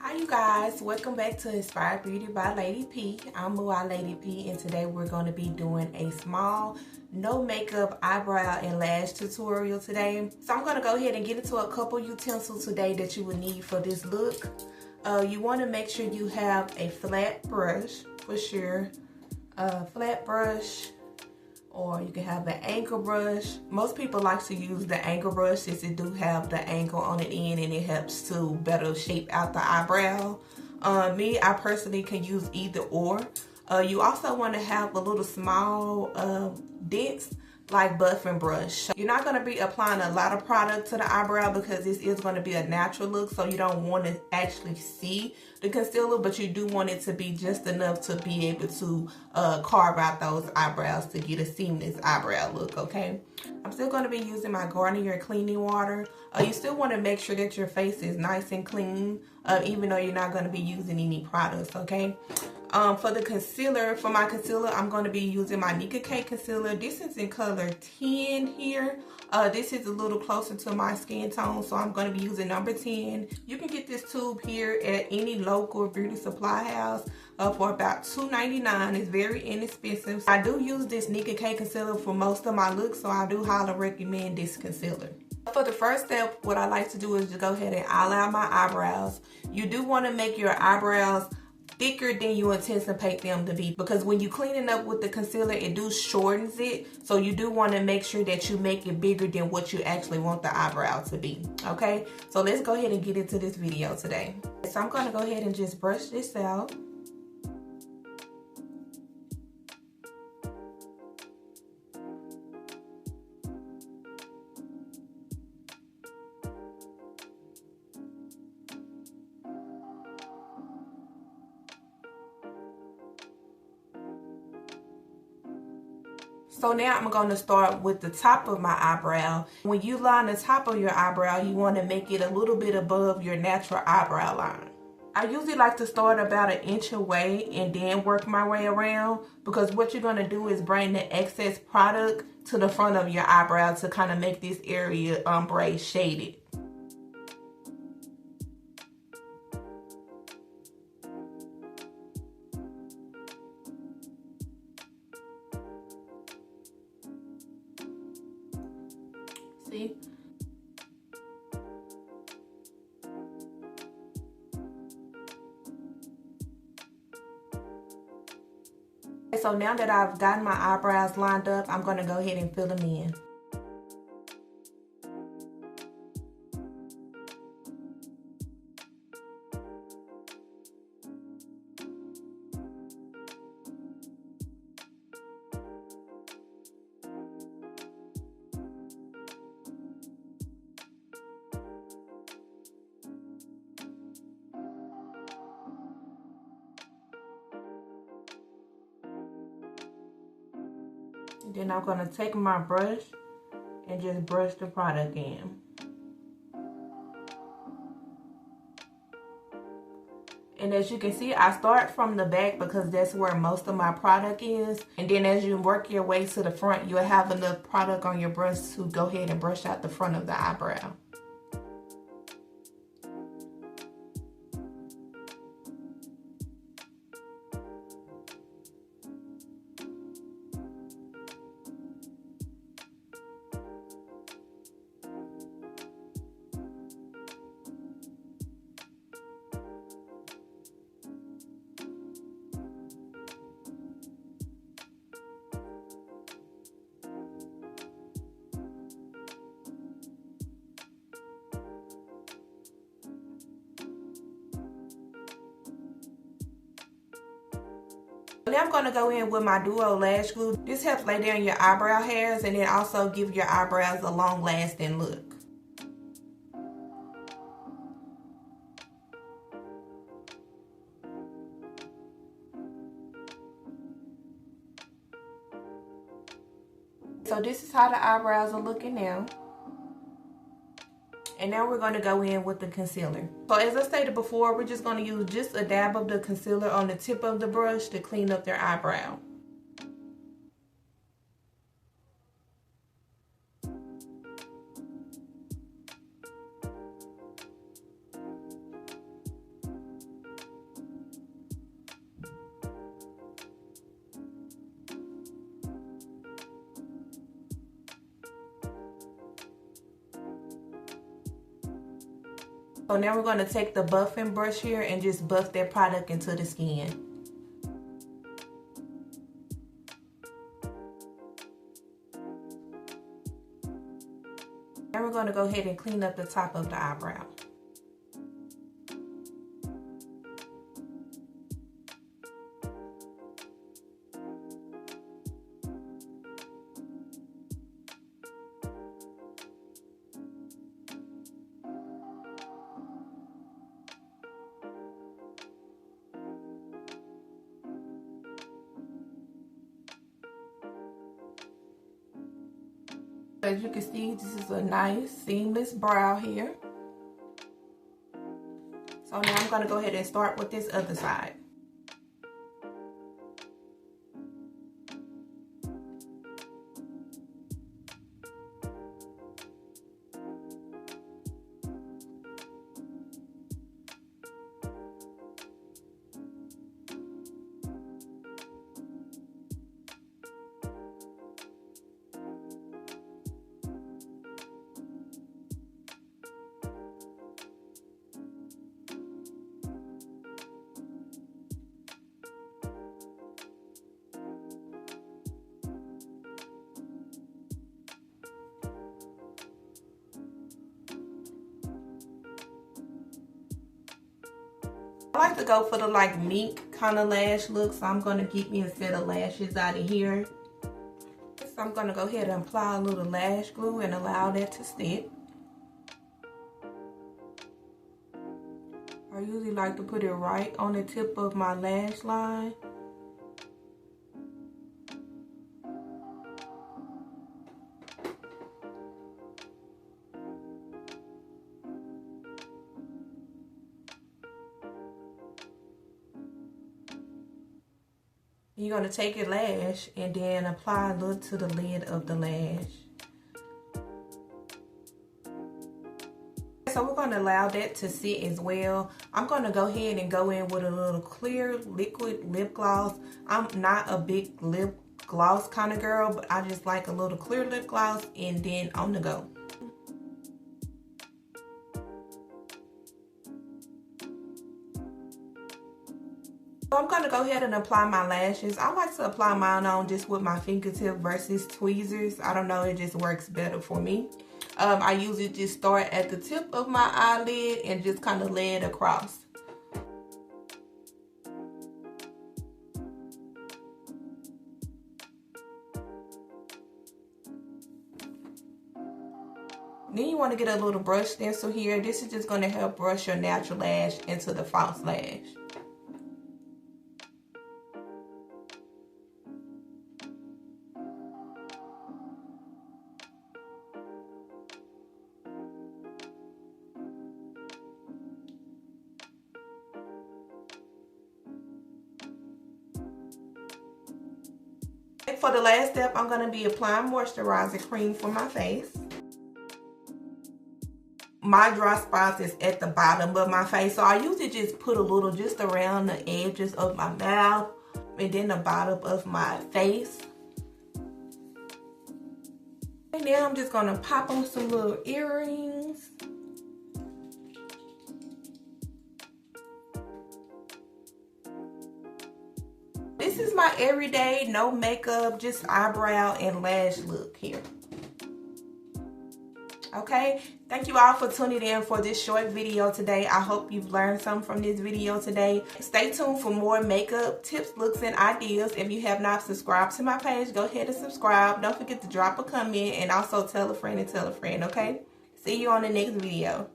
Hi you guys, welcome back to Inspired Beauty by Lady P. I'm Mooah Lady P, and today we're going to be doing a small no makeup eyebrow and lash tutorial today. So I'm going to go ahead and get into a couple utensils today that you will need for this look. You want to make sure you have a flat brush for sure, a flat brush, or you can have an angle brush. Most people like to use the angle brush since it do have the angle on the end and it helps to better shape out the eyebrow. I personally can use either or. You also want to have a little small dents like buffing brush. You're not going to be applying a lot of product to the eyebrow because this is going to be a natural look, so you don't want to actually see the concealer, but you do want it to be just enough to be able to carve out those eyebrows to get a seamless eyebrow look, okay? I'm still going to be using my Garnier cleaning water. You still want to make sure that your face is nice and clean, even though you're not going to be using any products, okay? For the concealer, for my concealer, I'm going to be using my Nicka K concealer. This is in color 10 here. This is a little closer to my skin tone, so I'm going to be using number 10. You can get this tube here at any local beauty supply house for about $2.99. It's very inexpensive. I do use this Nicka K concealer for most of my looks, so I do highly recommend this concealer. For the first step, what I like to do is to go ahead and eyeliner my eyebrows. You do want to make your eyebrows thicker than you anticipate them to be, because when you clean it up with the concealer, it do shortens it, so you do want to make sure that you make it bigger than what you actually want the eyebrow to be. Okay, so let's go ahead and get into this video today. So I'm going to go ahead and just brush this out. So now I'm going to start with the top of my eyebrow. When you line the top of your eyebrow, you want to make it a little bit above your natural eyebrow line. I usually like to start about 1 inch away and then work my way around, because what you're going to do is bring the excess product to the front of your eyebrow to kind of make this area ombre shaded. See? So now that I've gotten my eyebrows lined up, I'm going to go ahead and fill them in. Then I'm going to take my brush and just brush the product in. And as you can see, I start from the back because that's where most of my product is. And then as you work your way to the front, you'll have enough product on your brush to go ahead and brush out the front of the eyebrow. Now I'm going to go in with my Duo Lash Glue. This helps lay down your eyebrow hairs and then also give your eyebrows a long lasting look. So this is how the eyebrows are looking now. And now we're going to go in with the concealer. So as I stated before, we're just going to use just a dab of the concealer on the tip of the brush to clean up their eyebrow. So now we're going to take the buffing brush here and just buff that product into the skin. Now we're going to go ahead and clean up the top of the eyebrow. As you can see, this is a nice seamless brow here. So now I'm going to go ahead and start with this other side. I like to go for the like mink kind of lash look, so I'm going to get me a set of lashes out of here. So I'm going to go ahead and apply a little lash glue and allow that to stick. I usually like to put it right on the tip of my lash line. You're going to take your lash and then apply a little to the lid of the lash. So we're going to allow that to sit as well. I'm going to go ahead and go in with a little clear liquid lip gloss. I'm not a big lip gloss kind of girl, but I just like a little clear lip gloss and then on the go. So I'm going to go ahead and apply my lashes. I like to apply mine on just with my fingertip versus tweezers. I don't know, it just works better for me. I usually just start at the tip of my eyelid and just kind of lay it across. Then you want to get a little brush stencil here. This is just going to help brush your natural lash into the false lash. For the last step, I'm going to be applying moisturizer cream for my face. My dry spots is at the bottom of my face, so I usually just put a little just around the edges of my mouth and then the bottom of my face. And then I'm just going to pop on some little earrings. This is my everyday, no makeup, just eyebrow and lash look here. Okay, thank you all for tuning in for this short video today. I hope you've learned something from this video today. Stay tuned for more makeup tips, looks, and ideas. If you have not subscribed to my page, go ahead and subscribe. Don't forget to drop a comment and also tell a friend and tell a friend, okay? See you on the next video.